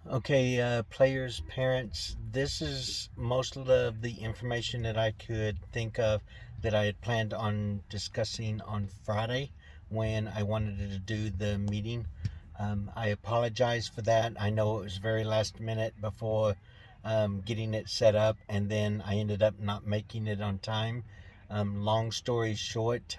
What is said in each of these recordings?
Okay, players, parents, this is most of the information that I could think of that I had planned on discussing on Friday when I wanted to do the meeting. I apologize for that. I know it was very last minute before getting it set up, and then I ended up not making it on time. Long story short,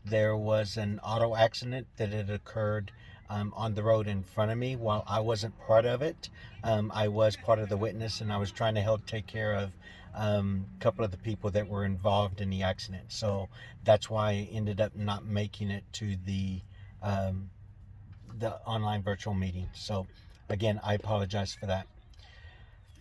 there was an auto accident that had occurred on the road in front of me while I wasn't part of it. I was part of the witness, and I was trying to help take care of a couple of the people that were involved in the accident. So that's why I ended up not making it to um, the online virtual meeting. So again, I apologize for that.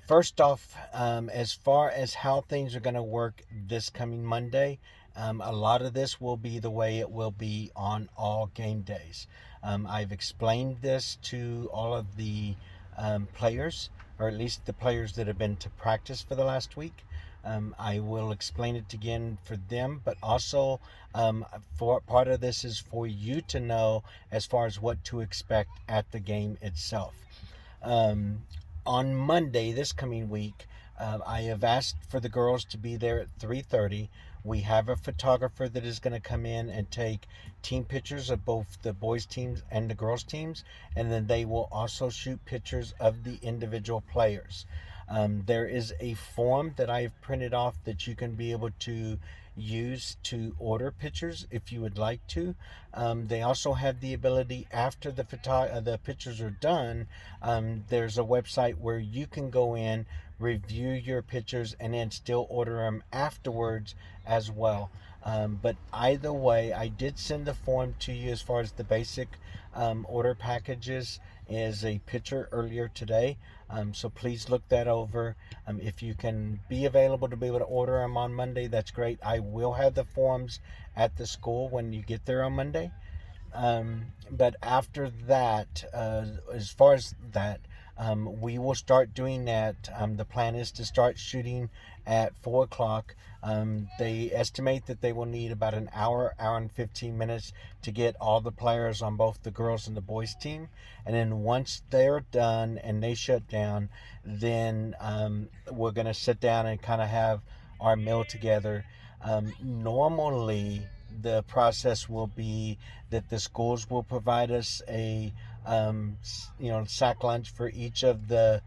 First off, as far as how things are going to work this coming Monday, a lot of this will be the way it will be on all game days. I've explained this to all of the players, or at least the players that have been to practice for the last week. I will explain it again for them, but also for part of this is for you to know as far as what to expect at the game itself. Um, on Monday this coming week, I have asked for the girls to be there at 3:30. We have a photographer that is going to come in and take team pictures of both the boys teams and the girls teams, and then they will also shoot pictures of the individual players. There is a form that I've printed off that you can be able to use to order pictures if you would like to. They also have the ability after the pictures are done. There's a website where you can go in, review your pictures, and then still order them afterwards as well. But either way, I did send the form to you as far as the basic order packages as a picture earlier today. So please look that over. If you can be available to be able to order them on Monday, that's great. I will have the forms at the school when you get there on Monday. But after that, as far as that, we will start doing that. The plan is to start shooting at 4 o'clock. They estimate that they will need about an hour and 15 minutes to get all the players on both the girls and the boys team. And then once they're done and they shut down, then we're going to sit down and kind of have our meal together. Normally, the process will be that the schools will provide us a sack lunch for each of the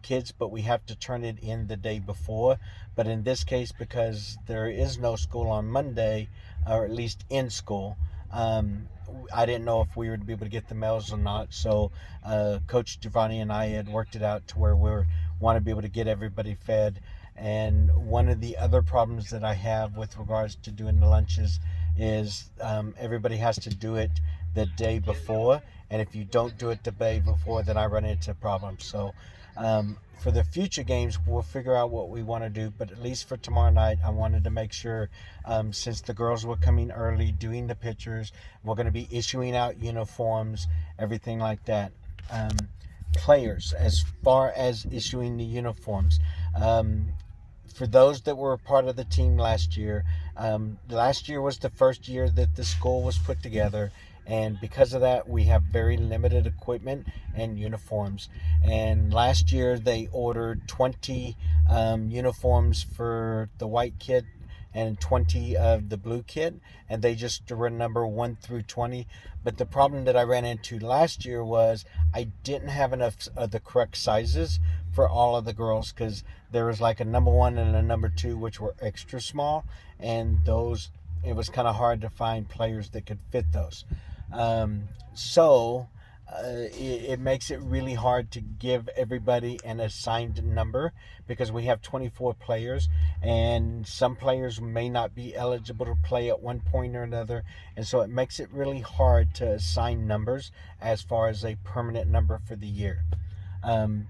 kids, but we have to turn it in the day before. But in this case, because there is no school on Monday, or at least in school, I didn't know if we would be able to get the meals or not. So Coach Giovanni and I had worked it out to where we want to be able to get everybody fed. And one of the other problems that I have with regards to doing the lunches is everybody has to do it the day before. And if you don't do it the day before, then I run into problems. So for the future games, we'll figure out what we want to do. But at least for tomorrow night, I wanted to make sure, since the girls were coming early, doing the pictures, we're going to be issuing out uniforms, everything like that. Players, as far as issuing the uniforms, for those that were a part of the team last year was the first year that the school was put together, and because of that, we have very limited equipment and uniforms. And last year, they ordered 20 uniforms for the white kid and 20 of the blue kid, and they just were number 1 through 20. But the problem that I ran into last year was I didn't have enough of the correct sizes for all of the girls, because there was like a number 1 and a number 2 which were extra small, and those, it was kind of hard to find players that could fit those. So it makes it really hard to give everybody an assigned number, because we have 24 players, and some players may not be eligible to play at one point or another, and so it makes it really hard to assign numbers as far as a permanent number for the year.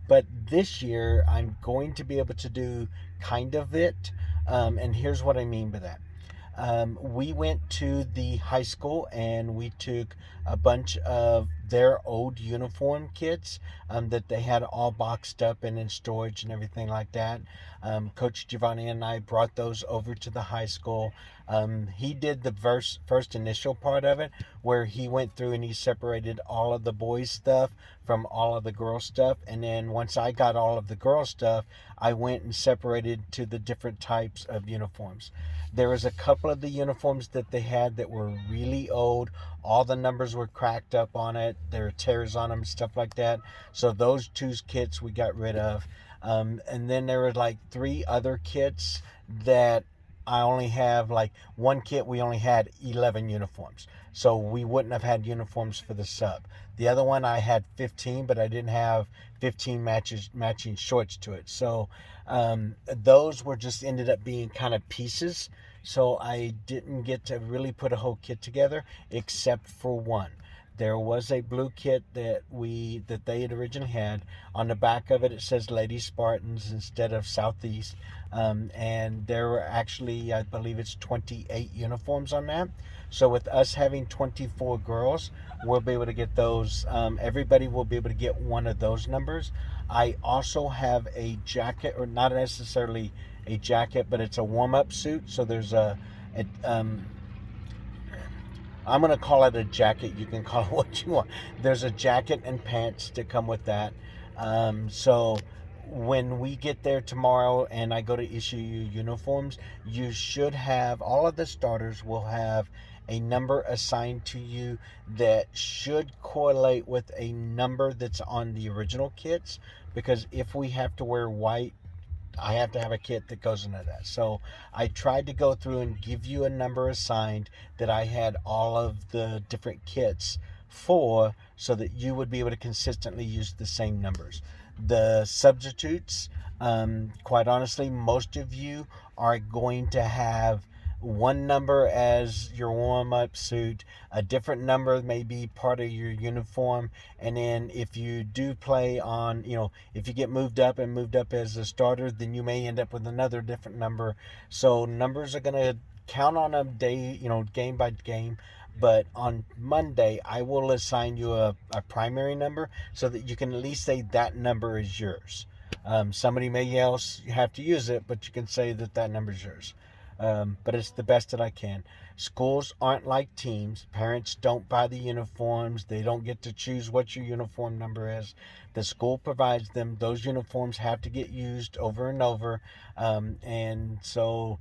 But this year, I'm going to be able to do kind of it, and here's what I mean by that. We went to the high school and we took a bunch of their old uniform kits that they had all boxed up and in storage and everything like that. Coach Giovanni and I brought those over to the high school. He did the first initial part of it, where he went through and he separated all of the boys' stuff from all of the girls' stuff. And then once I got all of the girls' stuff, I went and separated to the different types of uniforms. There was a couple of the uniforms that they had that were really old. All the numbers were cracked up on it. There were tears on them, stuff like that. So those two kits we got rid of. And then there were like three other kits that I only have, like one kit we only had 11 uniforms. So we wouldn't have had uniforms for the sub. The other one I had 15, but I didn't have 15 matching shorts to it. So those were just ended up being kind of pieces. So I didn't get to really put a whole kit together except for one. There was a blue kit that they had originally had. On the back of it, it says Lady Spartans instead of Southeast. And there were actually, I believe it's 28 uniforms on that. So with us having 24 girls, we'll be able to get those. Everybody will be able to get one of those numbers. I also have a jacket, or not necessarily a jacket, but it's a warm-up suit. So there's I'm going to call it a jacket. You can call it what you want. There's a jacket and pants to come with that. So when we get there tomorrow and I go to issue you uniforms, you should have, all of the starters will have a number assigned to you that should correlate with a number that's on the original kits. Because if we have to wear white, I have to have a kit that goes into that. So I tried to go through and give you a number assigned that I had all of the different kits for, so that you would be able to consistently use the same numbers. The substitutes, quite honestly, most of you are going to have one number as your warm-up suit, a different number may be part of your uniform, and then if you do play on, if you get moved up as a starter, then you may end up with another different number. So numbers are going to count on a day, game by game. But on Monday, I will assign you a primary number so that you can at least say that number is yours. Somebody may else have to use it, but you can say that number is yours. But it's the best that I can. Schools aren't like teams. Parents don't buy the uniforms. They don't get to choose what your uniform number is. The school provides them. Those uniforms have to get used over and over. And so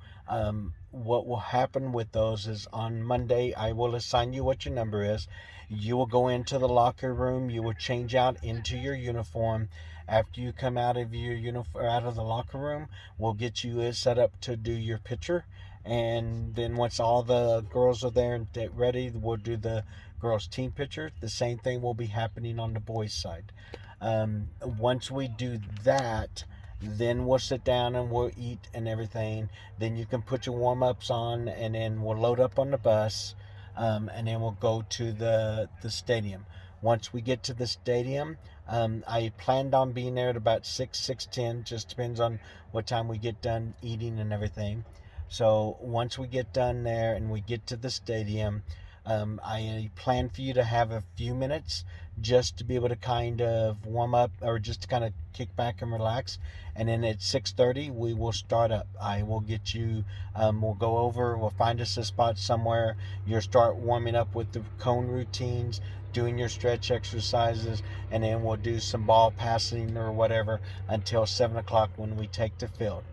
what will happen with those is on Monday, I will assign you what your number is. You will go into the locker room. You will change out into your uniform. After you come out of your uniform, out of the locker room, we'll get you set up to do your picture. And then once all the girls are there and ready, we'll do the girls' team picture. The same thing will be happening on the boys' side. Once we do that, then we'll sit down and we'll eat and everything. Then you can put your warm-ups on, and then we'll load up on the bus, and then we'll go to the stadium. Once we get to the stadium, I planned on being there at about 6:10. Just depends on what time we get done eating and everything. So once we get done there and we get to the stadium, I plan for you to have a few minutes just to be able to kind of warm up, or just to kind of kick back and relax. And then at 6:30 we will start up. I will get you, we'll go over, we'll find us a spot somewhere. You'll start warming up with the cone routines, doing your stretch exercises, and then we'll do some ball passing or whatever until 7 o'clock when we take the field.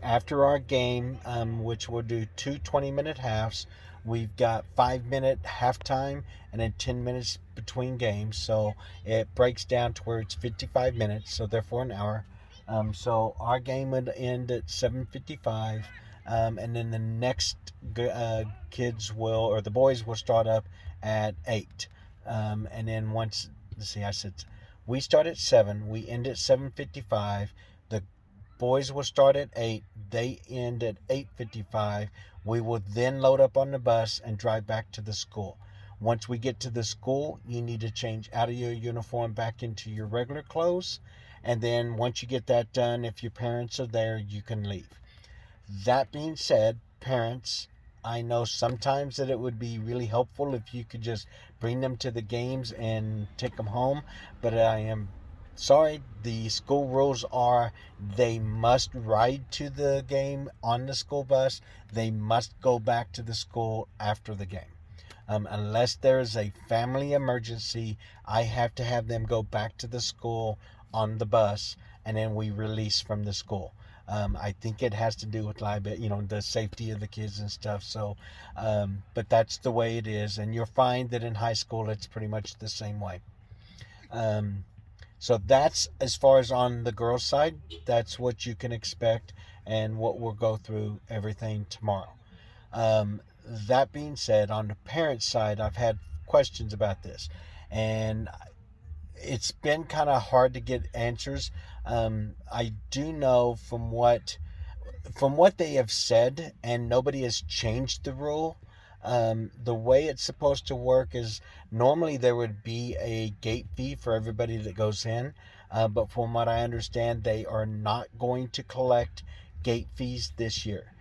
After our game, which we'll do two 20-minute halves, we've got 5-minute halftime and then 10 minutes between games. So it breaks down to where it's 55 minutes, so therefore an hour. So our game would end at 7:55, and then the next kids will, or the boys will start up at 8. And then once, let's see, I said we start at 7, we end at 7:55. The boys will start at 8, they end at 8:55. We will then load up on the bus and drive back to the school. Once we get to the school, you need to change out of your uniform back into your regular clothes. And then once you get that done, if your parents are there, you can leave. That being said, parents, I know sometimes that it would be really helpful if you could just bring them to the games and take them home, but I am sorry, the school rules are they must ride to the game on the school bus. They must go back to the school after the game. Unless there is a family emergency, I have to have them go back to the school on the bus, and then we release from the school. I think it has to do with liability, the safety of the kids and stuff. So, but that's the way it is, and you'll find that in high school it's pretty much the same way. Um, so that's as far as on the girls' side. That's what you can expect, and what we'll go through everything tomorrow. That being said, on the parents' side, I've had questions about this, and it's been kind of hard to get answers. I do know from what they have said, and nobody has changed the rule. The way it's supposed to work is normally there would be a gate fee for everybody that goes in, but from what I understand, they are not going to collect gate fees this year.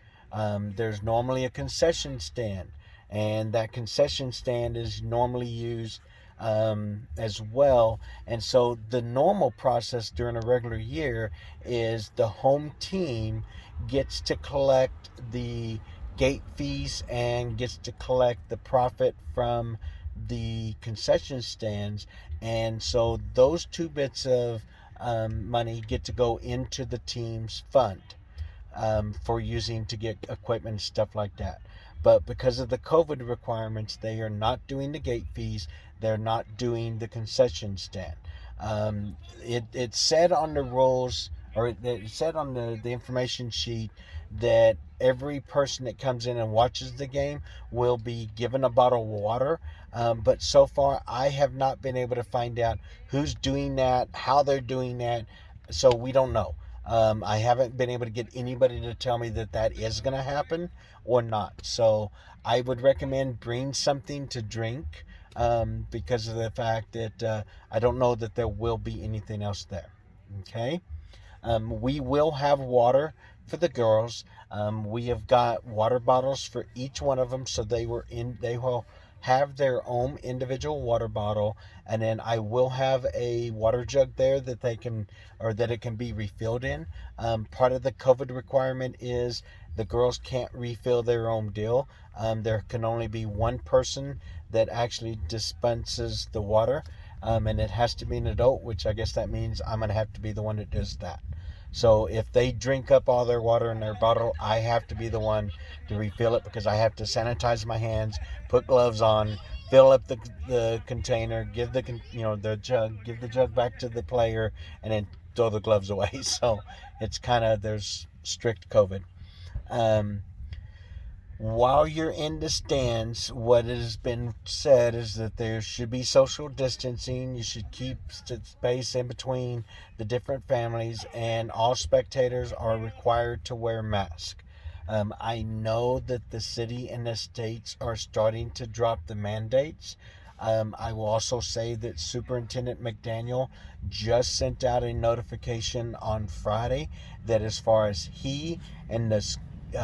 There's normally a concession stand, and that concession stand is normally used as well. And so the normal process during a regular year is the home team gets to collect the gate fees and gets to collect the profit from the concession stands. And so those two bits of money get to go into the team's fund for using to get equipment and stuff like that. But because of the COVID requirements, they are not doing the gate fees. They're not doing the concession stand. It said on the rules, or it said on the information sheet, that every person that comes in and watches the game will be given a bottle of water. But so far, I have not been able to find out who's doing that, how they're doing that. So we don't know. I haven't been able to get anybody to tell me that that is going to happen or not. So I would recommend bring something to drink, because of the fact that I don't know that there will be anything else there. Okay. We will have water for the girls. We have got water bottles for each one of them, so they will have their own individual water bottle, and then I will have a water jug there that they can, or that it can be refilled in. Part of the COVID requirement is the girls can't refill their own deal. There can only be one person that actually dispenses the water, and it has to be an adult, which I guess that means I'm going to have to be the one that does that. So if they drink up all their water in their bottle, I have to be the one to refill it, because I have to sanitize my hands, put gloves on, fill up the container, give the jug, give the jug back to the player, and then throw the gloves away. So it's there's strict COVID. Um, while you're in the stands, what has been said is that there should be social distancing. You should keep space in between the different families, and all spectators are required to wear masks. I know that the city and the states are starting to drop the mandates. I will also say that Superintendent McDaniel just sent out a notification on Friday that as far as he and the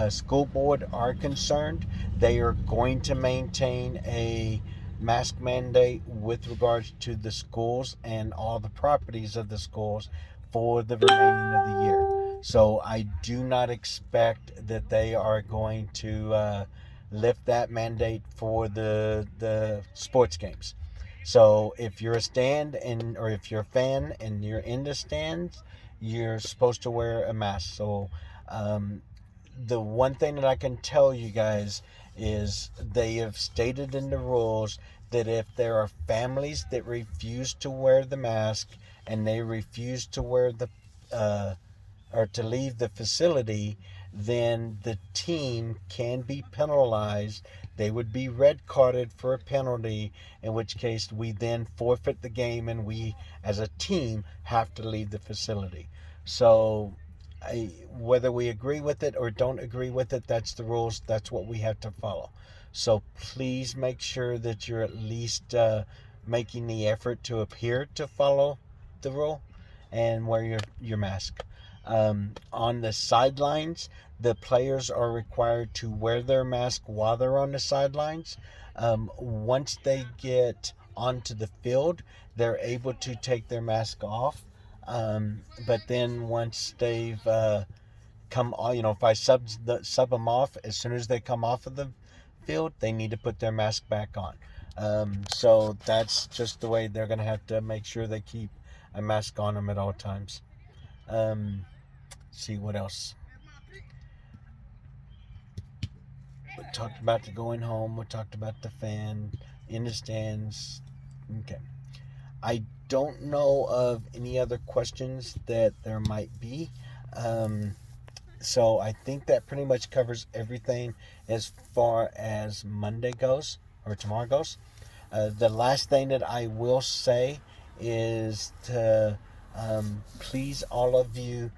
school board are concerned, they are going to maintain a mask mandate with regards to the schools and all the properties of the schools for the remaining of the year. So I do not expect that they are going to lift that mandate for the sports games. So if you're a stand or if you're a fan and you're in the stands, you're supposed to wear a mask. So the one thing that I can tell you guys is they have stated in the rules that if there are families that refuse to wear the mask and they refuse to wear or to leave the facility, then the team can be penalized. They would be red carded for a penalty, in which case we then forfeit the game and we as a team have to leave the facility. So whether we agree with it or don't agree with it, that's the rules. That's what we have to follow. So please make sure that you're at least making the effort to appear to follow the rule and wear your mask. On the sidelines, the players are required to wear their mask while they're on the sidelines. Once they get onto the field, they're able to take their mask off. But then once they've come on, if I sub them off, as soon as they come off of the field, they need to put their mask back on. So that's just the way they're going to have to make sure they keep a mask on them at all times. See what else. We talked about the going home. We talked about the fan in the stands. Okay. I don't know of any other questions that there might be. So I think that pretty much covers everything as far as Monday goes, or tomorrow goes. The last thing that I will say is to please all of you,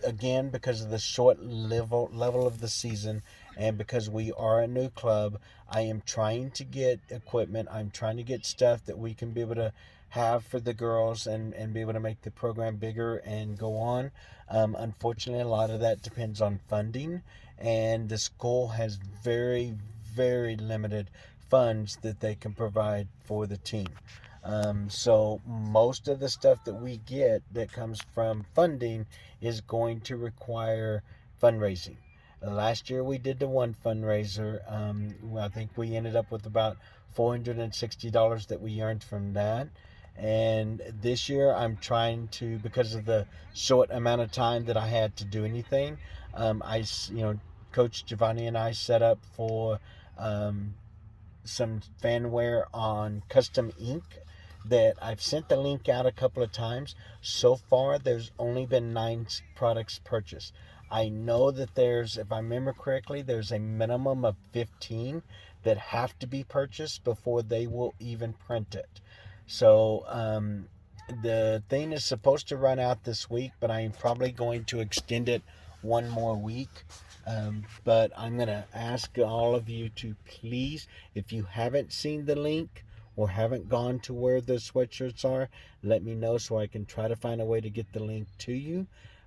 again, because of the short level of the season, and because we are a new club, I am trying to get equipment. I'm trying to get stuff that we can be able to have for the girls and be able to make the program bigger and go on. Unfortunately, a lot of that depends on funding, and the school has very, very limited funds that they can provide for the team. So most of the stuff that we get that comes from funding is going to require fundraising. Last year we did the one fundraiser. I think we ended up with about $460 that we earned from that. And this year I'm trying to, because of the short amount of time that I had to do anything, Coach Giovanni and I set up for some fanware on custom ink that I've sent the link out a couple of times. So far, there's only been 9 products purchased. I know that if I remember correctly, there's a minimum of 15 that have to be purchased before they will even print it. So the thing is supposed to run out this week, but I'm probably going to extend it one more week. But I'm going to ask all of you to please, if you haven't seen the link or haven't gone to where the sweatshirts are, let me know so I can try to find a way to get the link to you.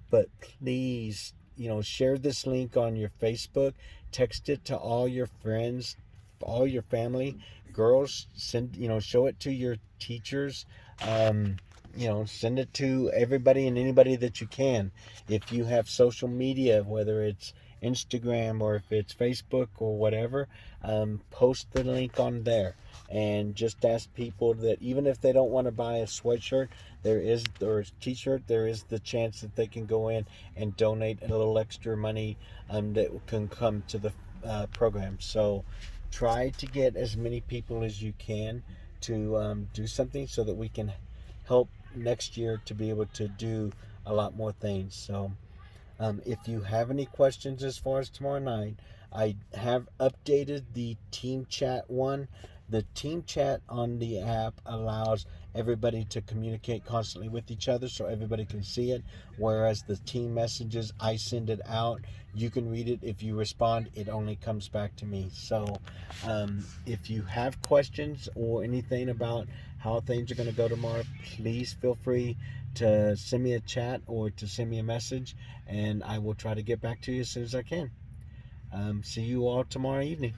But please, share this link on your Facebook, text it to all your friends, all your family. Girls, show it to your teachers. Send it to everybody and anybody that you can. If you have social media, whether it's Instagram or if it's Facebook or whatever, post the link on there and just ask people that even if they don't want to buy a sweatshirt, or a t-shirt, there is the chance that they can go in and donate a little extra money that can come to the program. So try to get as many people as you can to do something so that we can help next year to be able to do a lot more things. So if you have any questions as far as tomorrow night, I have updated the team chat one. The team chat on the app allows everybody to communicate constantly with each other so everybody can see it, whereas the team messages, I send it out, you can read it. If you respond, it only comes back to me. So if you have questions or anything about how things are going to go tomorrow, please feel free to send me a chat or to send me a message, and I will try to get back to you as soon as I can. See you all tomorrow evening.